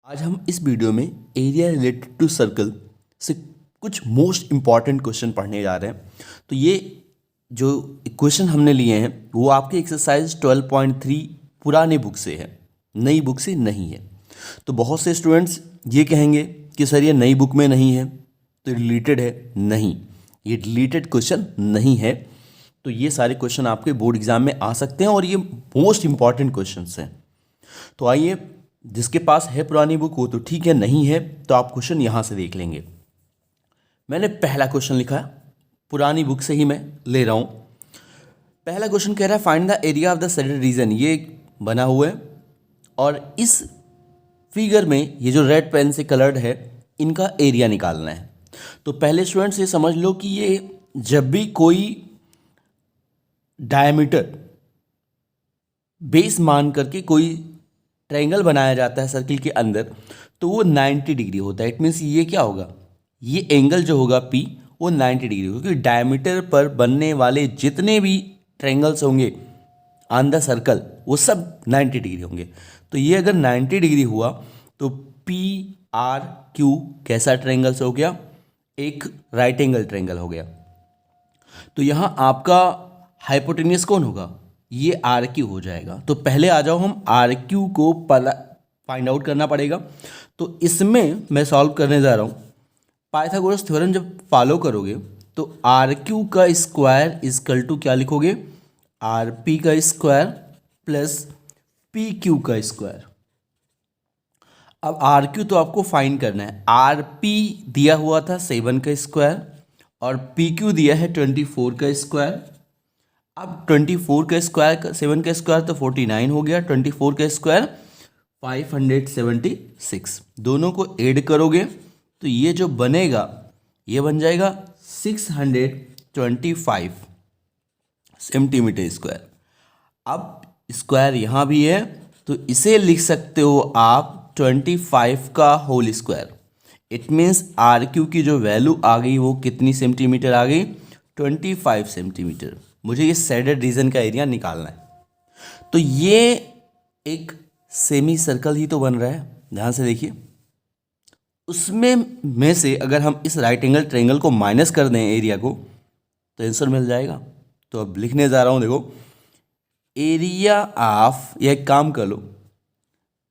आज हम इस वीडियो में एरिया रिलेटेड टू सर्कल से कुछ मोस्ट इम्पॉर्टेंट क्वेश्चन पढ़ने जा रहे हैं। तो ये जो क्वेश्चन हमने लिए हैं वो आपके एक्सरसाइज 12.3 पुराने बुक से है, नई बुक से नहीं है। तो बहुत से स्टूडेंट्स ये कहेंगे कि सर ये नई बुक में नहीं है तो रिलेटेड है। नहीं, ये रिलेटेड क्वेश्चन नहीं है। तो ये सारे क्वेश्चन आपके बोर्ड एग्जाम में आ सकते हैं और ये मोस्ट इम्पॉर्टेंट क्वेश्चन हैं। तो आइए, जिसके पास है पुरानी बुक वो तो ठीक है, नहीं है तो आप क्वेश्चन यहाँ से देख लेंगे। मैंने पहला क्वेश्चन लिखा, पुरानी बुक से ही मैं ले रहा हूँ। पहला क्वेश्चन कह रहा है find the area of the shaded region. ये बना हुआ है और इस फिगर में ये जो रेड पेन से कलर्ड है इनका एरिया निकालना है। तो पहले स्टूडेंट्स ये समझ लो कि ये जब भी कोई डायमीटर बेस मान करके कोई ट्रायंगल बनाया जाता है सर्किल के अंदर तो वो 90 डिग्री होता है। इट मीन्स ये क्या होगा, ये एंगल जो होगा P वो 90 डिग्री होगा, क्योंकि डायमीटर पर बनने वाले जितने भी ट्रायंगल्स होंगे ऑन द सर्कल वो सब 90 डिग्री होंगे। तो ये अगर 90 डिग्री हुआ तो PRQ कैसा ट्रायंगल हो गया, एक राइट एंगल ट्रायंगल हो गया। तो यहाँ आपका हाइपोटेन्यूस कौन होगा, ये RQ हो जाएगा। तो पहले आ जाओ, हम RQ को फाइंड आउट करना पड़ेगा। तो इसमें मैं सॉल्व करने जा रहा हूँ। पाइथागोरस थ्योरम जब फॉलो करोगे तो RQ का स्क्वायर इजकल टू क्या लिखोगे, RP का स्क्वायर प्लस PQ का स्क्वायर। अब RQ तो आपको फाइंड करना है। RP दिया हुआ था 7 का स्क्वायर और PQ दिया है 24 का स्क्वायर। अब 24 का स्क्वायर 7 का स्क्वायर तो 49 हो गया, 24 का स्क्वायर 576। दोनों को ऐड करोगे तो ये जो बनेगा ये बन जाएगा 625 सेंटीमीटर स्क्वायर। अब स्क्वायर यहाँ भी है तो इसे लिख सकते हो आप 25 का whole square. It means RQ की जो वैल्यू आ गई वो कितनी सेंटीमीटर आ गई, 25 सेंटीमीटर। मुझे ये शेडेड रीजन का एरिया निकालना है। तो ये एक सेमी सर्कल ही तो बन रहा है, ध्यान से देखिए। उसमें से अगर हम इस राइट एंगल ट्रायंगल को माइनस कर दें एरिया को तो आंसर मिल जाएगा। तो अब लिखने जा रहा हूँ, देखो एरिया ऑफ, या एक काम कर लो,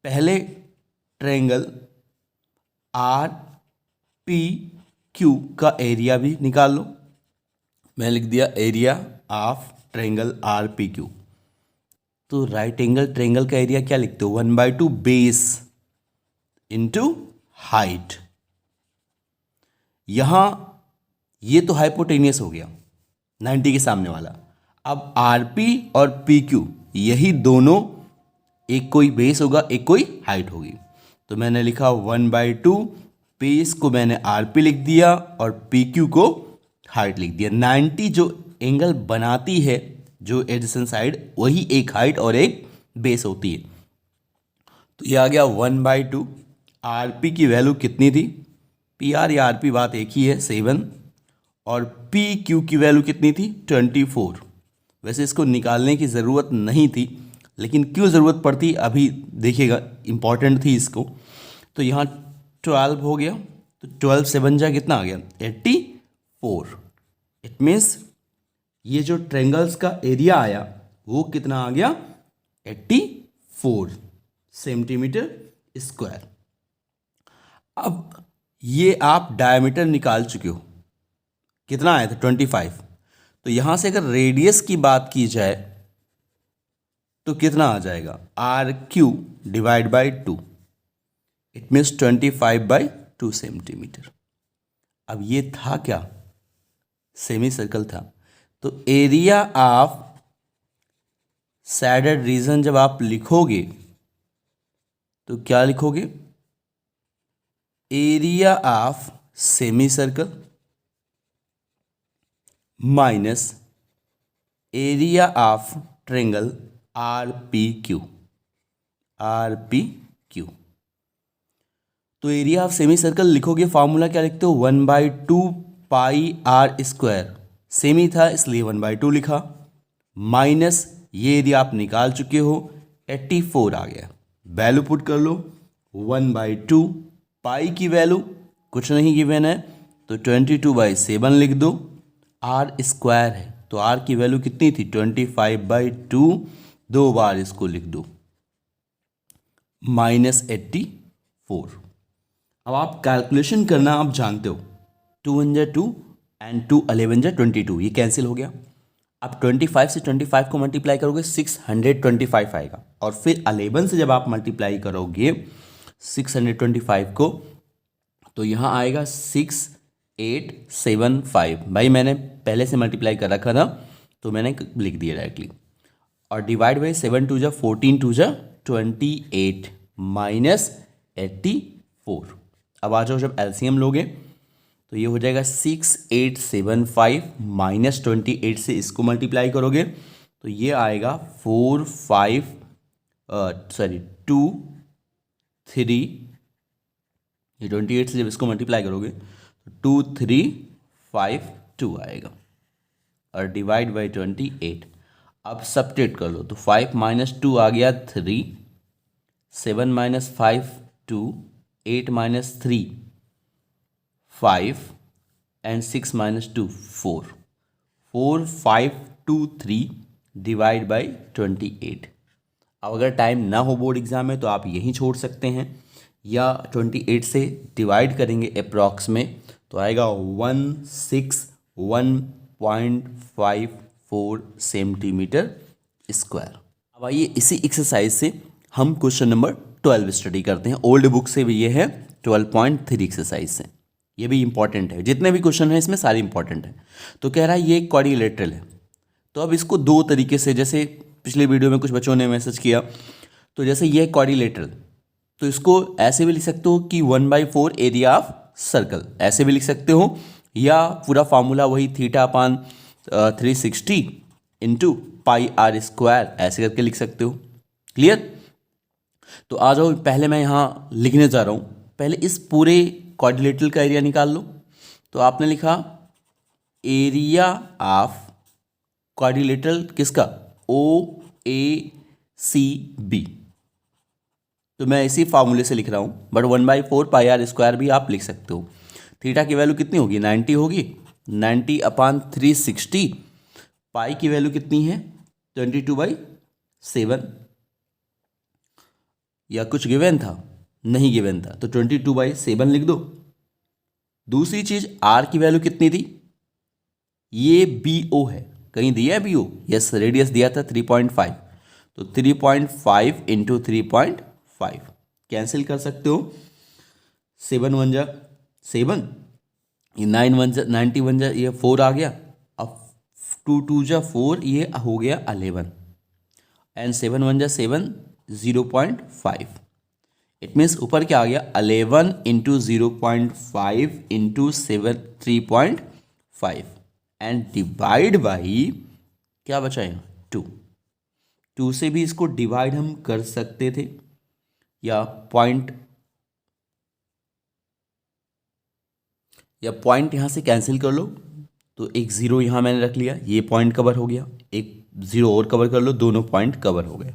पहले ट्रायंगल RPQ का एरिया भी निकाल लो। मैं लिख दिया एरिया ऑफ ट्रायंगल RPQ। तो राइट एंगल ट्रायंगल का एरिया क्या लिखते हो, 1/2 बेस इंटू हाइट। यहां ये तो हाइपोटेनियस हो गया 90 के सामने वाला। अब RP और PQ यही दोनों, एक कोई बेस होगा एक कोई हाइट होगी। तो मैंने लिखा 1/2 बेस को मैंने RP लिख दिया और PQ को हाइट लिख दिया। 90 जो एंगल बनाती है जो एडजेसेंट साइड वही एक हाइट और एक बेस होती है। तो ये आ गया 1/2। RP की वैल्यू कितनी थी, PR या RP बात एक ही है, 7। और PQ की वैल्यू कितनी थी, 24। वैसे इसको निकालने की ज़रूरत नहीं थी, लेकिन क्यों ज़रूरत पड़ती अभी देखिएगा, इंपॉर्टेंट थी इसको। तो यहाँ 12 हो गया, तो 12 से बन जा कितना आ गया, 84। इट मीन्स ये जो ट्रायंगल्स का एरिया आया वो कितना आ गया, 84 सेंटीमीटर स्क्वायर। अब ये आप डायमीटर निकाल चुके हो, कितना आया था, 25। तो यहां से अगर रेडियस की बात की जाए तो कितना आ जाएगा, RQ divide by 2। It means 25/2 centimetre. अब ये था क्या, सेमी सर्कल था। तो एरिया ऑफ शेडेड रीजन जब आप लिखोगे तो क्या लिखोगे, area of semi circle minus area of triangle RPQ। तो एरिया ऑफ सेमी सर्कल लिखोगे, फॉर्मूला क्या लिखते हो, 1/2 पाई R स्क्वायर। सेमी था इसलिए 1/2 लिखा, माइनस ये एरिया आप निकाल चुके हो, 84 आ गया। वैल्यू पुट कर लो, 1/2। पाई की वैल्यू कुछ नहीं गिवन है तो 22/7 लिख दो। आर स्क्वायर है तो आर की वैल्यू कितनी थी 25/2, 2 बार इसको लिख दो -84। अब आप कैलकुलेशन करना आप जानते हो, 2 1 2 एंड 2 11 22, ये कैंसिल हो गया। अब 25 से 25 को मल्टीप्लाई करोगे 625 आएगा, और फिर 11 से जब आप मल्टीप्लाई करोगे 625 को तो यहाँ आएगा 6875। भाई मैंने पहले से मल्टीप्लाई कर रखा था तो मैंने लिख दिया डायरेक्टली। और डिवाइड बाई 7 2 जा 14 2 जा 28 -84। अब आ जाओ, जब एलसीएम लोगे तो ये हो जाएगा 6875 -28 से इसको मल्टीप्लाई करोगे तो ये आएगा 2 3, ये 28 से जब इसको मल्टीप्लाई करोगे तो 2352 आएगा, और डिवाइड बाई 28। अब सब्ट्रैक्ट कर लो तो 5 - 2 आ गया 3, 7 - 5 2, 8 - 3 5 एंड 6 - 2 4, 4523 डिवाइड बाई 28। अब अगर टाइम ना हो बोर्ड एग्जाम में तो आप यहीं छोड़ सकते हैं, या 28 से डिवाइड करेंगे अप्रॉक्स में तो आएगा 161.54 सेंटीमीटर स्क्वायर। अब आइए इसी एक्सरसाइज से हम क्वेश्चन नंबर 12 स्टडी करते हैं। ओल्ड बुक से भी ये है 12.3 एक्सरसाइज से, ये भी इंपॉर्टेंट है। जितने भी क्वेश्चन हैं इसमें सारे इंपॉर्टेंट हैं। तो कह रहा है ये क्वाड्रिलेटरल है, तो अब इसको दो तरीके से, जैसे पिछले वीडियो में कुछ बच्चों ने मैसेज किया, तो जैसे ये क्वाड्रिलेटरल तो इसको ऐसे भी लिख सकते हो कि 1/4 एरिया ऑफ सर्कल, ऐसे भी लिख सकते हो, या पूरा फार्मूला वही θ/360 इंटू πr² ऐसे करके लिख सकते हो। क्लियर? तो आ जाओ, पहले मैं यहाँ लिखने जा रहा हूँ। पहले इस पूरे क्वाड्रिलेटरल का एरिया निकाल लो। तो आपने लिखा एरिया ऑफ क्वाड्रिलेटरल किसका, OACB। तो मैं इसी फार्मूले से लिख रहा हूँ, बट 1/4 πr² भी आप लिख सकते हो। थीटा की वैल्यू कितनी होगी 90 होगी, 90/360। पाई की वैल्यू कितनी है 22/7, या कुछ गिवन था, नहीं गिवन था, तो 22/7 लिख दो। दूसरी चीज आर की वैल्यू कितनी थी, ये BO है, कहीं दिया है BO, यस रेडियस दिया था 3.5, तो 3.5 इंटू 3.5 कैंसिल कर सकते हो। 7 1 जा 7, ये 9 1 जा 91 जा, ये 4 आ गया। अब 2 2 जा 4, ये हो गया 11, एंड 7 1 जा 7, 0.5। इट मीन्स ऊपर क्या आ गया 11 into 0.5 into 7 3.5 and divide by क्या बचा है 2। 2 से भी इसको डिवाइड हम कर सकते थे, या पॉइंट यहाँ से कैंसिल कर लो, तो एक ज़ीरो यहाँ मैंने रख लिया, ये पॉइंट कवर हो गया, एक ज़ीरो और कवर कर लो, दोनों पॉइंट कवर हो गए।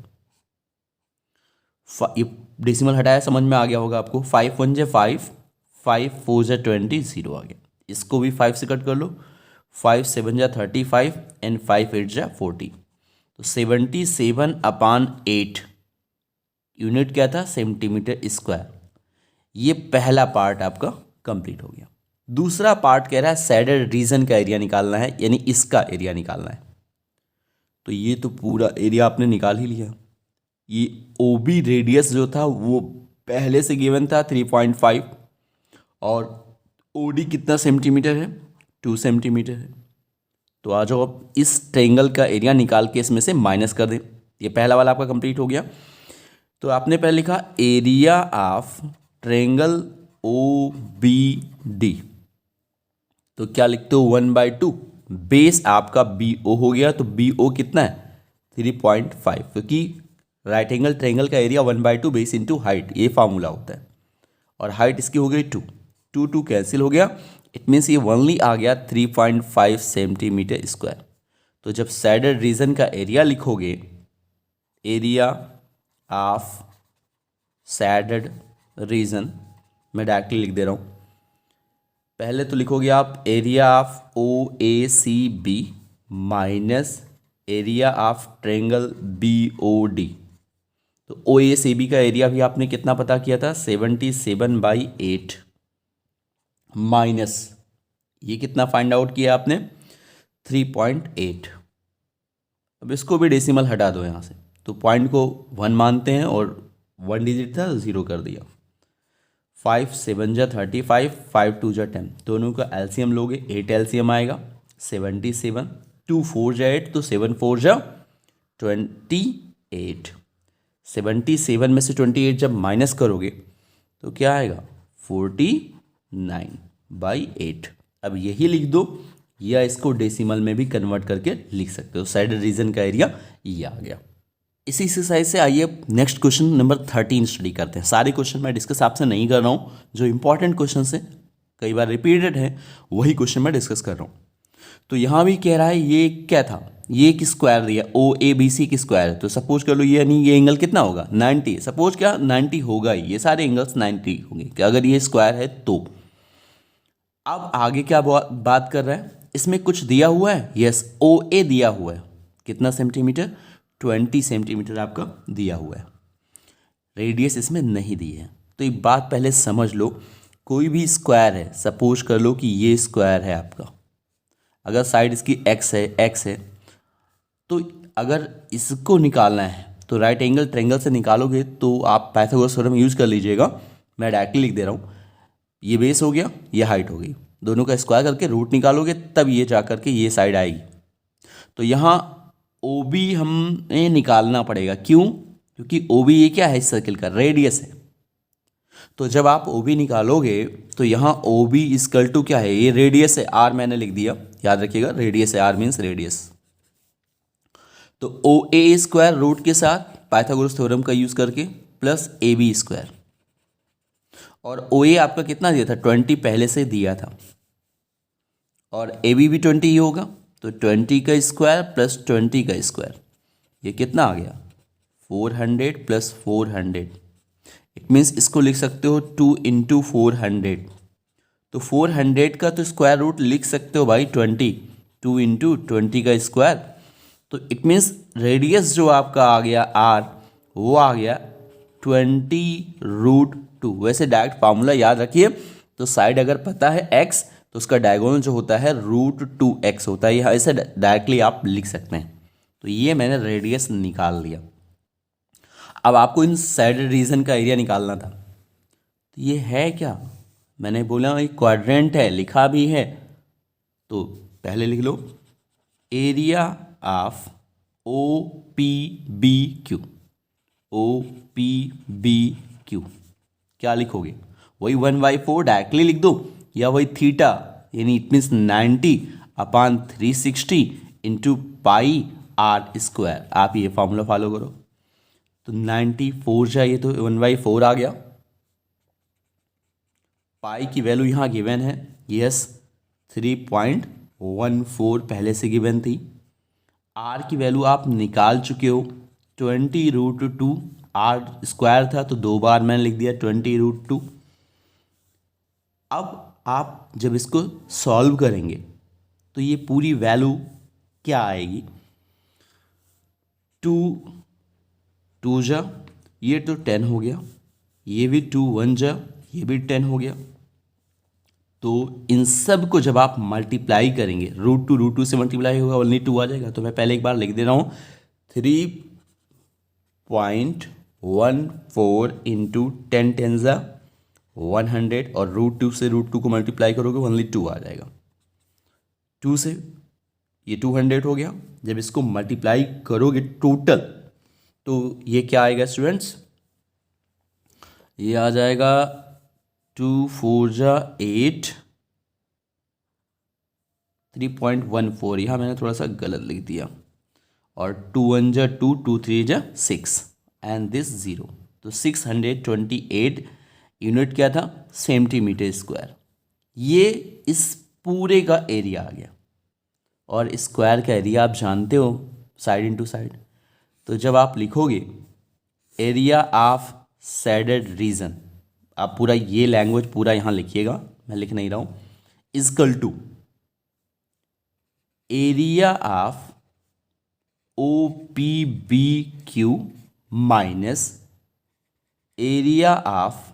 ये डेसिमल हटाया, समझ में आ गया होगा आपको। 5 1 जा 5, 5 4 जा 20, 0 आ गया। इसको भी 5 से कट कर लो, 5 7 जा 35 एंड 5 8 जा 40, तो 77/8 यूनिट क्या था सेंटीमीटर स्क्वायर। ये पहला पार्ट आपका कंप्लीट हो गया। दूसरा पार्ट कह रहा है सैडर रीजन का एरिया निकालना है, यानी इसका एरिया निकालना है। तो ये तो पूरा एरिया आपने निकाल ही लिया। ये OB रेडियस जो था वो पहले से गिवन था 3.5, और OD कितना सेंटीमीटर है 2 सेंटीमीटर है। तो आ जाओ अब इस ट्रायंगल का एरिया निकाल के इसमें से माइनस कर दें। ये पहला वाला आपका कंप्लीट हो गया। तो आपने पहले लिखा एरिया ऑफ ट्रायंगल OBD, तो क्या लिखते हो 1/2। बेस आपका BO हो गया, तो BO कितना है 3.5, क्योंकि राइट एंगल ट्रायंगल का एरिया 1/2 बेस इंटू हाइट, ये फार्मूला होता है। और हाइट इसकी हो गई 2, 2 कैंसिल हो गया। इट मीन्स ये ओनली आ गया 3.5 सेंटीमीटर स्क्वायर। तो जब सैडर रीजन का एरिया लिखोगे, एरिया ऑफ सैडर रीजन, मैं डायरेक्टली लिख दे रहा हूँ। पहले तो लिखोगे आप area of O A C B minus area of triangle B O D. तो ओ ए सी बी का एरिया भी आपने कितना पता किया था, 77/8 माइनस ये कितना फाइंड आउट किया आपने, 3.8। अब इसको भी डेसिमल हटा दो यहाँ से, तो पॉइंट को 1 मानते हैं और 1 डिजिट था 0 कर दिया। 5 7 जा 35, 5 2 जा 10, दोनों का एलसीएम लोगे 8 एलसीएम आएगा 77, 2 4 जा 8 तो 7 4 जा 28। 77 में से 28 जब माइनस करोगे तो क्या आएगा 49/8। अब यही लिख दो या इसको डेसिमल में भी कन्वर्ट करके लिख सकते हो। साइड रीजन का एरिया ये आ गया। इसी एक्सरसाइज से आइए नेक्स्ट क्वेश्चन नंबर 13 स्टडी करते हैं। सारे क्वेश्चन मैं डिस्कस आपसे नहीं कर रहा हूँ, जो इंपॉर्टेंट क्वेश्चन है कई बार रिपीटेड है वही क्वेश्चन मैं डिस्कस कर रहा हूँ। तो यहाँ भी कह रहा है ये क्या था, ये एक स्क्वायर दिया ओ ए बी सी की स्क्वायर है, तो सपोज कर लो ये यानी ये एंगल कितना होगा 90, सपोज क्या 90 होगा ही, ये सारे एंगल्स 90 होंगे कि अगर ये स्क्वायर है तो। अब आगे क्या बात कर रहा है, इसमें कुछ दिया हुआ है, यस ओ ए दिया हुआ है, कितना सेंटीमीटर 20 सेंटीमीटर आपका दिया हुआ है, रेडियस इसमें नहीं दी है। तो एक बात पहले समझ लो, कोई भी स्क्वायर है, सपोज कर लो कि ये स्क्वायर है आपका, अगर साइड इसकी एक्स है तो अगर इसको निकालना है तो राइट एंगल ट्रायंगल से निकालोगे तो आप पाइथागोरस थ्योरम यूज़ कर लीजिएगा। मैं डायरेक्टली लिख दे रहा हूँ, ये बेस हो गया, ये हाइट हो गई, दोनों का स्क्वायर करके रूट निकालोगे तब ये जा करके ये साइड आएगी। तो यहाँ ओ बी हमें निकालना पड़ेगा, क्यों, क्योंकि ओ बी ये क्या है, इस सर्किल का रेडियस है। तो जब आप ओ बी निकालोगे तो यहाँ ओ बी इक्वल टू क्या है, ये रेडियस है, आर मैंने लिख दिया, याद रखिएगा रेडियस है, आर मीन्स रेडियस। तो ओ ए स्क्वायर रूट के साथ पाइथागोरस थ्योरम का यूज करके प्लस ए बी स्क्वायर, और ओ ए आपका कितना दिया था 20 पहले से दिया था, और ए बी भी 20 ही होगा, तो 20 का स्क्वायर प्लस 20 का स्क्वायर, ये कितना आ गया 400 प्लस 400। इट मीन्स इसको लिख सकते हो 2 इंटू 400, तो 400 का तो स्क्वायर रूट लिख सकते हो भाई 20, 2 इंटू 20 का स्क्वायर, तो इट मीन्स रेडियस जो आपका आ गया आर वो आ गया 20√2। वैसे डायरेक्ट फार्मूला याद रखिए, तो साइड अगर पता है x तो उसका डायगोनल जो होता है √2x होता है, यहाँ ऐसे डायरेक्टली आप लिख सकते हैं। तो ये मैंने रेडियस निकाल लिया। अब आपको इन साइड रीजन का एरिया निकालना था, तो ये है क्या, मैंने बोला एक क्वाड्रेंट है, लिखा भी है, तो पहले लिख लो area of O P B Q, O P B Q क्या लिखोगे, वही 1/4 डायरेक्टली लिख दो, या वही थीटा यानी it means 90/360 into pi r square, आप ये फॉर्मूला फॉलो करो। तो 94 चाहिए तो 1/4 आ गया, पाई की वैल्यू यहाँ गिवन है, यस 3.14 पहले से गिवन थी, आर की वैल्यू आप निकाल चुके हो 20√2, आर स्क्वायर था तो 2 बार मैंने लिख दिया 20√2। अब आप जब इसको सॉल्व करेंगे तो ये पूरी वैल्यू क्या आएगी, 2 जा ये तो 10 हो गया, ये भी 2 1 जा ये भी 10 हो गया। तो इन सब को जब आप मल्टीप्लाई करेंगे, √2 से मल्टीप्लाई होगा ओनली 2 आ जाएगा। तो मैं पहले एक बार लिख दे रहा हूँ 3.14 इंटू 10 10 जा 100, और √2 से √2 को मल्टीप्लाई करोगे ओनली 2 आ जाएगा। 2 से ये 200 हो गया, जब इसको मल्टीप्लाई करोगे टोटल तो ये क्या आएगा स्टूडेंट्स, ये आ जाएगा 2 4 जा 8, 3.14, यहाँ मैंने थोड़ा सा गलत लिख दिया, और 2 1 जा 2, 2 3 जा 6 एंड दिस 0, तो 628 यूनिट क्या था सेंटीमीटर स्क्वायर। ये इस पूरे का एरिया आ गया, और स्क्वायर का एरिया आप जानते हो साइड इंटू साइड। तो जब आप लिखोगे एरिया ऑफ साइडेड रीजन, आप पूरा ये लैंग्वेज पूरा यहाँ लिखिएगा, मैं लिख नहीं रहा हूँ। Equal to area of O P B Q minus area of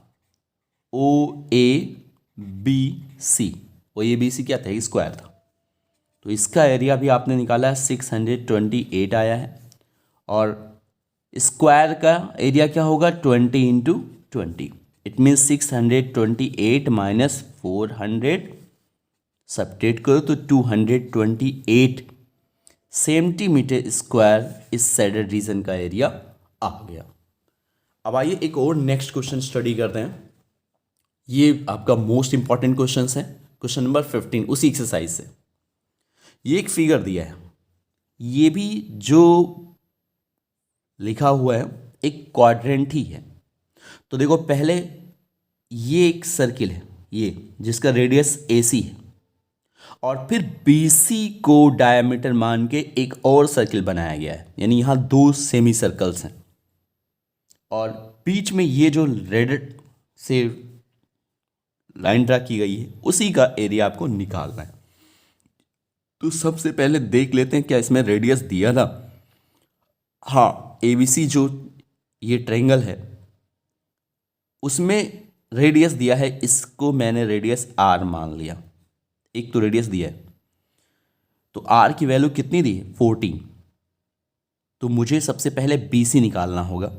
O A B C. O A B C क्या था? स्क्वायर था। तो इसका एरिया भी आपने निकाला है, 628 आया है। और स्क्वायर का एरिया क्या होगा? 20 into 20। It means 628 minus 400, subtract करो तो 228 सेंटीमीटर स्क्वायर इस साइडेड रीजन का एरिया आ गया। अब आइए एक और नेक्स्ट क्वेश्चन स्टडी करते हैं। ये आपका मोस्ट इंपॉर्टेंट क्वेश्चन है, क्वेश्चन नंबर 15 उसी एक्सरसाइज से। ये एक फिगर दिया है, ये भी जो लिखा हुआ है एक क्वाड्रेंट ही है। तो देखो पहले ये एक सर्किल है, ये जिसका रेडियस AC है, और फिर BC को डायमीटर मान के एक और सर्किल बनाया गया है, यानी यहाँ दो सेमी सर्कल्स हैं, और बीच में ये जो रेड से लाइन ड्रा की गई है उसी का एरिया आपको निकालना है। तो सबसे पहले देख लेते हैं क्या इसमें रेडियस दिया था। हाँ, ABC जो ये ट्रायंगल है उसमें रेडियस दिया है, इसको मैंने रेडियस R मान लिया। एक तो रेडियस दिया है, तो R की वैल्यू कितनी दी है? 14। तो मुझे सबसे पहले BC निकालना होगा।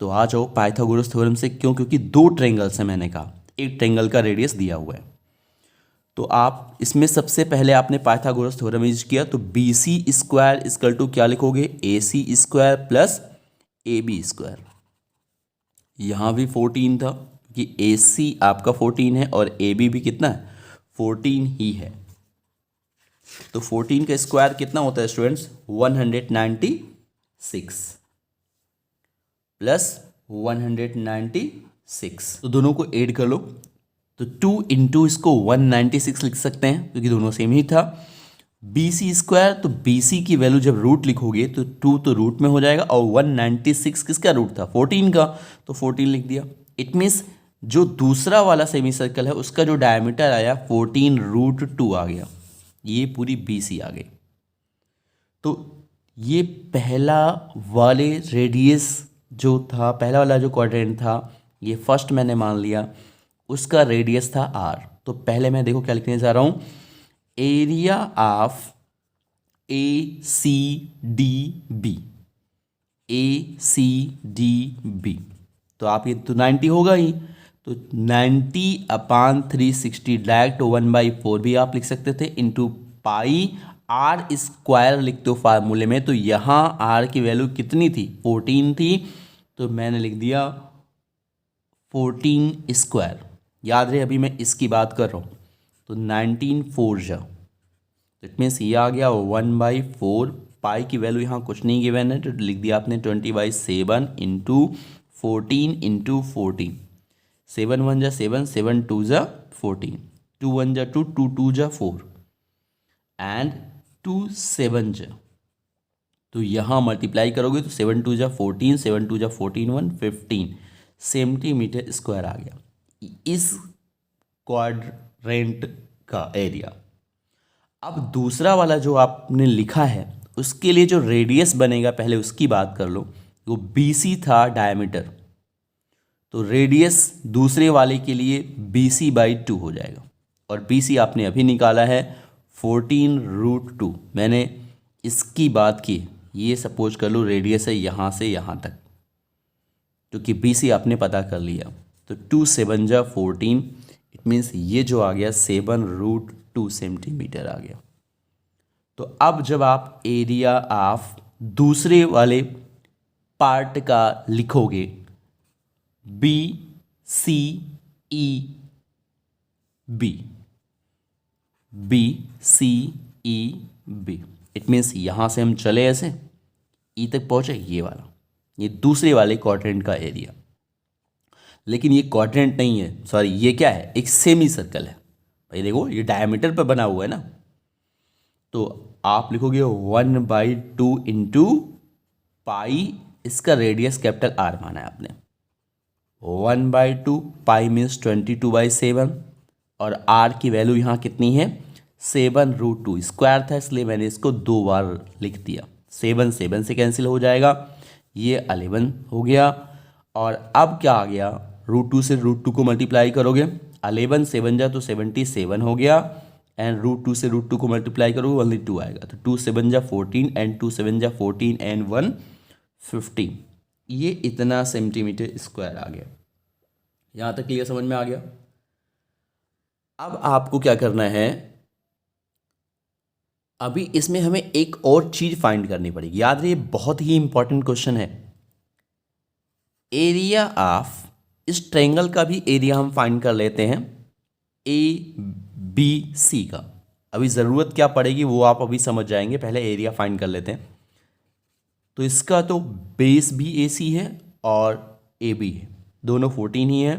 तो आ जाओ पाइथागोरस थ्योरम से। क्यों? क्योंकि दो ट्रायंगल्स हैं, मैंने कहा एक ट्रायंगल का रेडियस दिया हुआ है। तो आप इसमें सबसे पहले आपने पाइथागोरस थ्योरम यूज किया, तो BC स्क्वायर इक्वल टू क्या लिखोगे? AC square plus AB square. यहाँ भी 14 था कि AC आपका 14 है और AB भी कितना है? 14 ही है। तो 14 का स्क्वायर कितना होता है स्टूडेंट्स? 196 प्लस 196। तो दोनों को ऐड कर लो, तो 2 इंटू इसको 196 लिख सकते हैं क्योंकि दोनों सेम ही था। BC स्क्वायर, तो BC की वैल्यू जब रूट लिखोगे तो 2 तो रूट में हो जाएगा, और 196 किसका रूट था? 14 का, तो 14 लिख दिया। इट मीन्स जो दूसरा वाला सेमी सर्कल है उसका जो डायमीटर आया 14√2 आ गया। ये पूरी BC आ गई। तो ये पहला वाले रेडियस जो था, पहला वाला जो क्वाड्रेंट था, ये फर्स्ट मैंने मान लिया, उसका रेडियस था R। तो पहले मैं देखो क्या लिखने जा रहा हूँ, एरिया ऑफ ACDB। ACDB तो आप ये तो 90 होगा ही, तो 90/360 डायरेक्ट 1/4 भी आप लिख सकते थे, इंटू पाई R स्क्वायर लिखते हो फार्मूले में। तो यहाँ R की वैल्यू कितनी थी? 14 थी, तो मैंने लिख दिया 14 स्क्वायर। याद रहे अभी मैं इसकी बात कर रहा हूँ। तो 19 4 जा, इट मीन्स ये आ गया 1/4। पाई की वैल्यू यहाँ कुछ नहीं गिवन है, तो लिख दिया आपने 20/7 इंटू 14 इंटू 14। 7 1 जा 7, 7 2 जा 14, 2 1 जा 2, 2 2 जा 4, एंड 2 7 जा। तो यहाँ मल्टीप्लाई करोगे तो 7 2 जा 14, 7 2 जा 14 1 15 सेंटीमीटर स्क्वायर आ गया इस क्वाड्रेंट का एरिया। अब दूसरा वाला जो आपने लिखा है उसके लिए जो रेडियस बनेगा पहले उसकी बात कर लो। वो BC था डायमीटर, तो रेडियस दूसरे वाले के लिए BC/2 हो जाएगा, और BC आपने अभी निकाला है 14√2। मैंने इसकी बात की, ये सपोज कर लो रेडियस है यहाँ से यहाँ तक, क्योंकि BC आपने पता कर लिया। तो 2 7 जा 14, इट मीन्स ये जो आ गया 7√2 सेंटीमीटर आ गया। तो अब जब आप एरिया ऑफ दूसरे वाले पार्ट का लिखोगे BCEB, BCEB, इट मीन्स यहाँ से हम चले ऐसे ई तक पहुँचे, ये वाला, ये दूसरे वाले क्वाड्रेंट का एरिया। लेकिन ये क्वाड्रेंट नहीं है, सॉरी, ये क्या है? एक सेमी सर्कल है। भाई देखो ये डायमीटर पर बना हुआ है ना, तो आप लिखोगे 1/2 इंटू पाई, इसका रेडियस कैपिटल R माना है आपने, 1/2, पाई मीन्स 22/7, और r की वैल्यू यहाँ कितनी है 7√2। स्क्वायर था इसलिए मैंने इसको 2 बार लिख दिया। 7 7 से कैंसिल हो जाएगा, ये 11 हो गया। और अब क्या आ गया, √2 से √2 को मल्टीप्लाई करोगे, 11 7 जा तो 77 हो गया, एंड √2 से √2 को मल्टीप्लाई करोगे ओनली 2 आएगा, तो 2 7 जा 14 एंड 2 7 जा 14 एंड 1 15। ये इतना सेंटीमीटर स्क्वायर आ गया। यहाँ तक क्लियर समझ में आ गया। अब आपको क्या करना है, अभी इसमें हमें एक और चीज फाइंड करनी पड़ेगी। याद रहिए बहुत ही इंपॉर्टेंट क्वेश्चन है। एरिया ऑफ इस ट्रायंगल का भी एरिया हम फाइंड कर लेते हैं, ABC का। अभी ज़रूरत क्या पड़ेगी वो आप अभी समझ जाएंगे, पहले एरिया फाइंड कर लेते हैं। तो इसका तो बेस भी AC है और AB है, दोनों 14 ही है,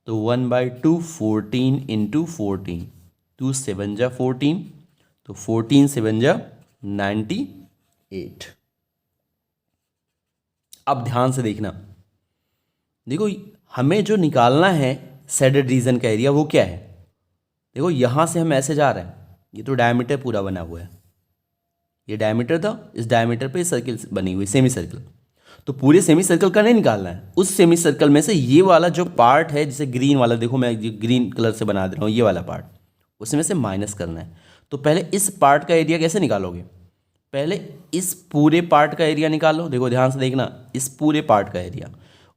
तो 1/2 14 इंटू 14, 2 7 जा 14, तो 14 7 जा 98। अब ध्यान से देखना, देखो हमें जो निकालना है शेडेड रीजन का एरिया वो क्या है। देखो यहाँ से हम ऐसे जा रहे हैं, ये तो डायमीटर पूरा बना हुआ है, ये डायमीटर था, इस डायमीटर पे सर्किल बनी हुई सेमी सर्कल, तो पूरे सेमी सर्कल का नहीं निकालना है, उस सेमी सर्कल में से ये वाला जो पार्ट है, जैसे ग्रीन वाला, देखो मैं ग्रीन कलर से बना दे रहा हूँ, ये वाला पार्ट उसमें से माइनस करना है। तो पहले इस पार्ट का एरिया कैसे निकालोगे, पहले इस पूरे पार्ट का एरिया निकालो। देखो ध्यान से देखना, इस पूरे पार्ट का एरिया,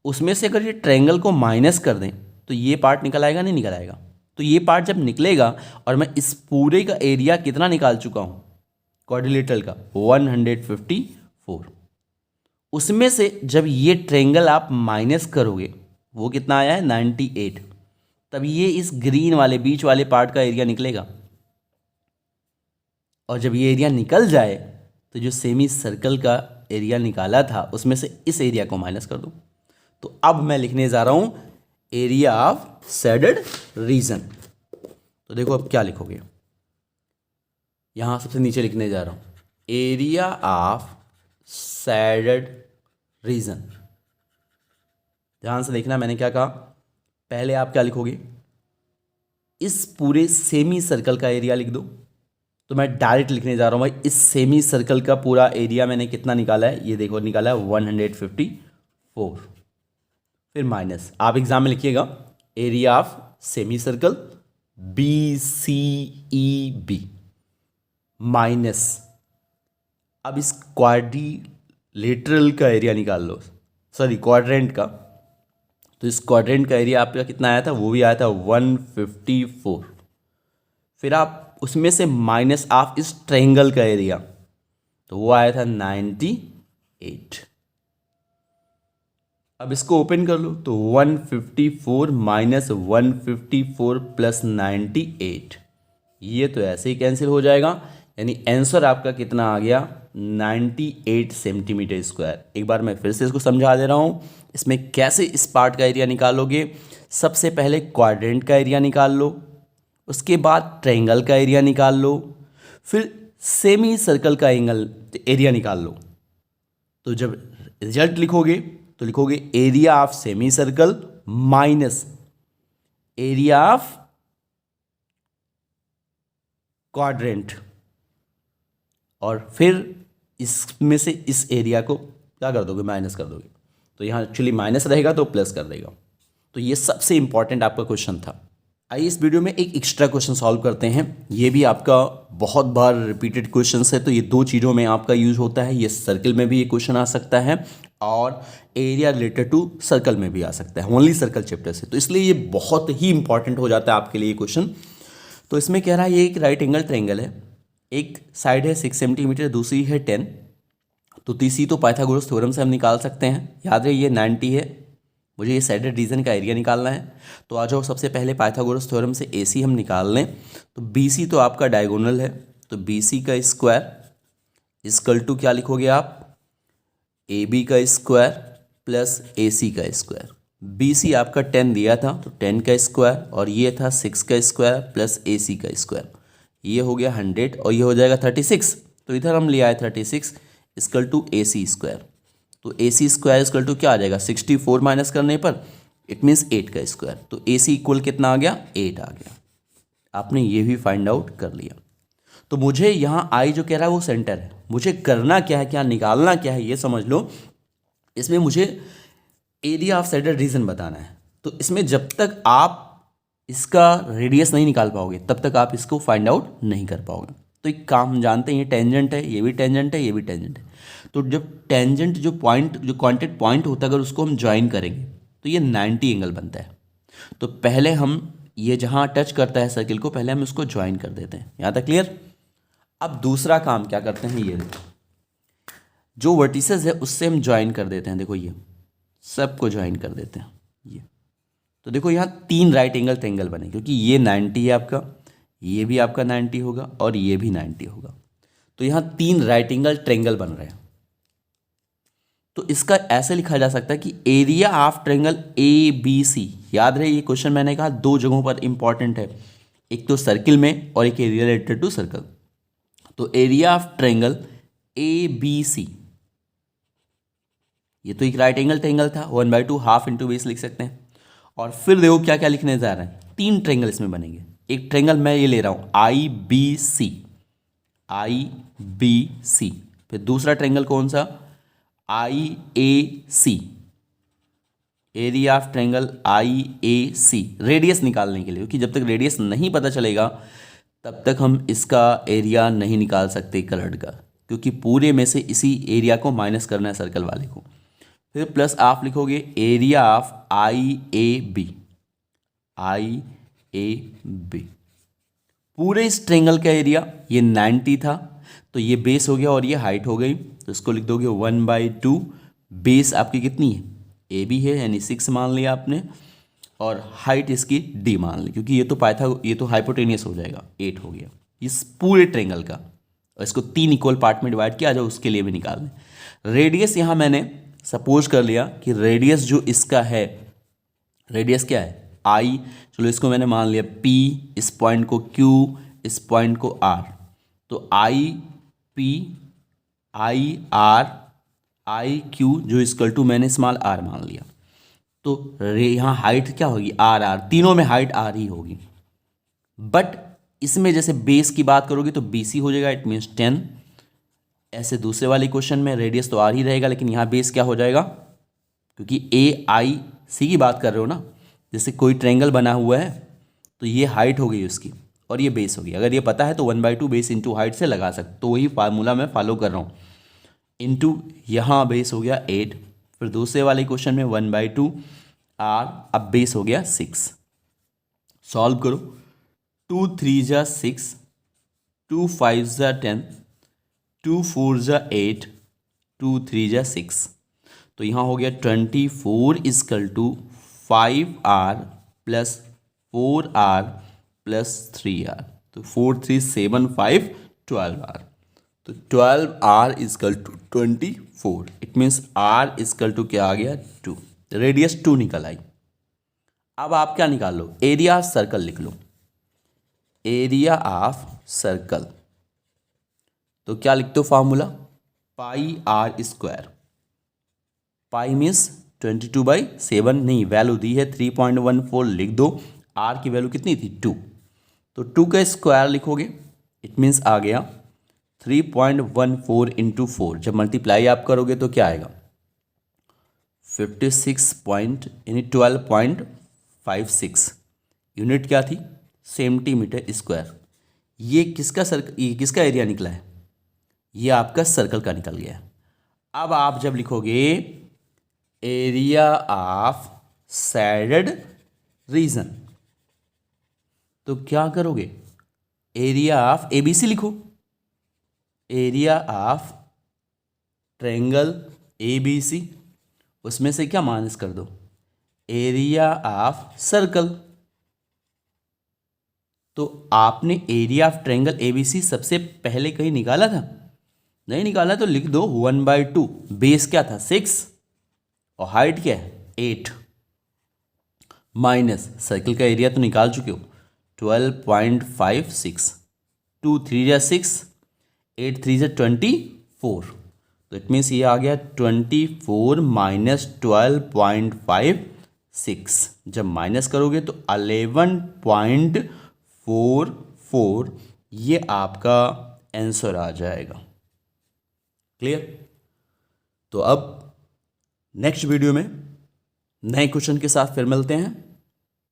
उसमें से अगर ये ट्रायंगल को माइनस कर दें तो ये पार्ट निकल आएगा, नहीं निकल आएगा। तो ये पार्ट जब निकलेगा, और मैं इस पूरे का एरिया कितना निकाल चुका हूँ क्वाड्रिलेटरल का 154, उसमें से जब ये ट्रायंगल आप माइनस करोगे वो कितना आया है 98, तब ये इस ग्रीन वाले बीच वाले पार्ट का एरिया निकलेगा। और जब ये एरिया निकल जाए तो जो सेमी सर्कल का एरिया निकाला था उसमें से इस एरिया को माइनस कर दो। तो अब मैं लिखने जा रहा हूं एरिया ऑफ शेडेड रीजन। तो देखो अब क्या लिखोगे, यहां सबसे नीचे लिखने जा रहा हूं एरिया ऑफ शेडेड रीजन। ध्यान से देखना मैंने क्या कहा, पहले आप क्या लिखोगे, इस पूरे सेमी सर्कल का एरिया लिख दो। तो मैं डायरेक्ट लिखने जा रहा हूँ भाई, इस सेमी सर्कल का पूरा एरिया मैंने कितना निकाला है, ये देखो निकाला है 154, फिर माइनस, आप एग्जाम में लिखिएगा area of semi circle BCEB minus, अब इस क्वाड्रिलेटरल का एरिया निकाल लो, सॉरी क्वाड्रेंट का। तो इस क्वाड्रेंट का एरिया आपका कितना आया था, वो भी आया था 154, फिर आप उसमें से माइनस ऑफ इस ट्रायंगल का एरिया, तो वो आया था 98। अब इसको ओपन कर लो, तो 154 माइनस 154 प्लस 98, ये तो ऐसे ही कैंसिल हो जाएगा, यानी आंसर आपका कितना आ गया 98 सेंटीमीटर स्क्वायर। एक बार मैं फिर से इसको समझा दे रहा हूँ, इसमें कैसे इस पार्ट का एरिया निकालोगे। सबसे पहले क्वाड्रेंट का एरिया निकाल लो, उसके बाद ट्रायंगल का एरिया निकाल लो, फिर सेमी सर्कल का एरिया निकाल लो। तो जब रिजल्ट लिखोगे तो लिखोगे area of semi circle minus area of quadrant, और फिर इसमें से इस एरिया को क्या कर दोगे, माइनस कर दोगे। तो यहाँ एक्चुअली माइनस रहेगा तो प्लस कर देगा। तो ये सबसे इंपॉर्टेंट आपका क्वेश्चन था। आइए इस वीडियो में एक एक्स्ट्रा क्वेश्चन सॉल्व करते हैं। ये भी आपका बहुत बार रिपीटेड क्वेश्चन है, तो ये दो चीज़ों में आपका यूज होता है। ये सर्कल में भी ये क्वेश्चन आ सकता है और एरिया रिलेटेड टू सर्कल में भी आ सकता है, ओनली सर्कल चैप्टर से। तो इसलिए ये बहुत ही इंपॉर्टेंट हो जाता है आपके लिए क्वेश्चन। तो इसमें कह रहा है ये एक राइट एंगल ट्रायंगल है, एक साइड है 6 सेंटीमीटर, दूसरी है 10। तो तीसरी तो पाइथागोरस थ्योरम से हम निकाल सकते हैं। याद रहे ये 90 है, मुझे ये शेडेड रीजन का एरिया निकालना है। तो आ जाओ सबसे पहले पाइथागोरस थ्योरम से AC हम निकाल लें। तो BC तो आपका डायगोनल है, तो BC का स्क्वायर इक्वल टू क्या लिखोगे आप, AB का स्क्वायर प्लस AC का स्क्वायर। BC आपका 10 दिया था तो 10 का स्क्वायर, और ये था 6 का स्क्वायर प्लस AC का स्क्वायर, ये हो गया 100 और ये हो जाएगा 36। तो इधर हम ले आए 36 इक्वल टू AC स्क्वायर। तो AC स्क्वायर इक्वल टू क्या आ जाएगा, 64 माइनस करने पर इट मीन्स 8 का स्क्वायर। तो ए सी इक्वल कितना आ गया, 8 आ गया। आपने ये भी फाइंड आउट कर लिया। तो मुझे यहाँ आई जो कह रहा है वो सेंटर है, मुझे करना क्या है, क्या निकालना क्या है ये समझ लो। इसमें मुझे एरिया ऑफ सैडल रीजन बताना है। तो इसमें जब तक आप इसका रेडियस नहीं निकाल पाओगे तब तक आप इसको फाइंड आउट नहीं कर पाओगे। तो एक काम हम जानते हैं, ये टेंजेंट है, ये भी टेंजेंट है, ये भी टेंजेंट है। तो जब टेंजेंट जो पॉइंट, जो कॉन्टेक्ट पॉइंट होता है, अगर उसको हम ज्वाइन करेंगे तो ये 90 एंगल बनता है। तो पहले हम ये जहाँ टच करता है सर्किल को, पहले हम इसको ज्वाइन कर देते हैं। यहाँ तक क्लियर। अब दूसरा काम क्या करते हैं, ये देखो जो वर्टिसेस है उससे हम ज्वाइन कर देते हैं। देखो ये सबको ज्वाइन कर देते हैं ये। तो देखो यहाँ 3 राइट एंगल ट्रायंगल बने, क्योंकि ये 90 है आपका, ये भी आपका 90 होगा और ये भी 90 होगा। तो यहाँ 3 राइट एंगल ट्रायंगल बन रहे हैं। तो इसका ऐसे लिखा जा सकता है कि area of triangle A B C. याद रहे ये क्वेश्चन मैंने कहा 2 जगहों पर इंपॉर्टेंट है, एक तो सर्किल में और एक एरिया रिलेटेड टू सर्कल। तो area of triangle A B C, ये तो एक राइट एंगल ट्रायंगल था, 1/2 हाफ इंटू बेस लिख सकते हैं। और फिर देखो क्या क्या लिखने जा रहे हैं, 3 ट्रायंगल इसमें बनेंगे। एक ट्रायंगल मैं ये ले रहा हूं आई बी सी, आई बी सी। फिर दूसरा ट्रायंगल कौन सा, I A C, area of triangle I A C, radius निकालने के लिए, क्योंकि जब तक रेडियस नहीं पता चलेगा तब तक हम इसका एरिया नहीं निकाल सकते कलर्ड का, क्योंकि पूरे में से इसी एरिया को माइनस करना है सर्कल वाले को। फिर प्लस आप लिखोगे area of I A B, I A B. पूरे इस ट्रायंगल का एरिया ये 90 था, तो ये बेस हो गया और ये हाइट हो गई। तो इसको लिख दोगे 1/2। बेस आपकी कितनी है, ए बी है, यानी 6 मान लिया आपने, और हाइट इसकी डी मान ली, क्योंकि ये तो पाइथा, ये तो हाइपोटेनियस हो जाएगा, 8 हो गया इस पूरे ट्रायंगल का। और इसको 3 इक्वल पार्ट में डिवाइड किया जाए, उसके लिए भी निकाल दें। रेडियस यहाँ मैंने सपोज कर लिया कि रेडियस जो इसका है, रेडियस क्या है, आई, चलो इसको मैंने मान लिया पी, इस पॉइंट को क्यू, इस पॉइंट को आर। तो I P, I R, I Q जो इक्वल टू मैंने स्मॉल आर मान लिया। तो यहाँ हाइट क्या होगी, आर आर, तीनों में हाइट आर ही होगी। बट इसमें जैसे बेस की बात करोगे तो बी सी हो जाएगा, इट मीन्स 10। ऐसे दूसरे वाले क्वेश्चन में रेडियस तो आर ही रहेगा, लेकिन यहाँ बेस क्या हो जाएगा, क्योंकि ए आई सी की बात कर रहे हो ना। जैसे कोई ट्रायंगल बना हुआ है तो ये हाइट हो गई उसकी और ये बेस हो गई। अगर ये पता है तो 1/2 बेस इंटू हाइट से लगा सकते, तो वही फार्मूला मैं फॉलो कर रहा हूँ। इंटू यहाँ बेस हो गया 8, फिर दूसरे वाले क्वेश्चन में 1/2 आर, अब बेस हो गया 6। सॉल्व करो, 2 3 जा 6, 2 5 जा 10, 2 4 जा 8, 2 3 जा 6। तो यहाँ हो गया 24 equal to 5r plus 4r plus 3r। तो 4 3 7 5 12r। तो 12r equal to 24। It means r equal to क्या आ गया, 2। रेडियस 2 निकल आई। अब आप क्या निकाल लो, एरिया ऑफ सर्कल लिख लो, एरिया ऑफ सर्कल। तो क्या लिखते हो formula, pi r square. Pi means 22/7, नहीं वैल्यू दी है 3.14, लिख दो। आर की वैल्यू कितनी थी, 2, तो 2 का स्क्वायर लिखोगे, इट मीन्स आ गया 3.14 इंटू 4। जब मल्टीप्लाई आप करोगे तो क्या आएगा, 12.56 यूनिट क्या थी, सेंटीमीटर स्क्वायर। ये किसका एरिया निकला है, ये आपका सर्कल का निकल गया। अब आप जब लिखोगे एरिया ऑफ सैडेड रीजन, तो क्या करोगे, एरिया ऑफ एबीसी लिखो, एरिया ऑफ ट्रायंगल एबीसी, उसमें से क्या माइनस कर दो, एरिया ऑफ सर्कल। तो आपने एरिया ऑफ ट्रायंगल एबीसी सबसे पहले कहीं निकाला था, नहीं निकाला, तो लिख दो 1/2। बेस क्या था, 6, और हाइट क्या है, 8, माइनस सर्कल का एरिया तो निकाल चुके हो 12.56। 2 3 जा 6, 8 3 जा 24। तो इट मीन्स ये आ गया 24 माइनस 12.56। जब माइनस करोगे तो 11.44 ये आपका आंसर आ जाएगा। क्लियर? तो अब नेक्स्ट वीडियो में नए क्वेश्चन के साथ फिर मिलते हैं।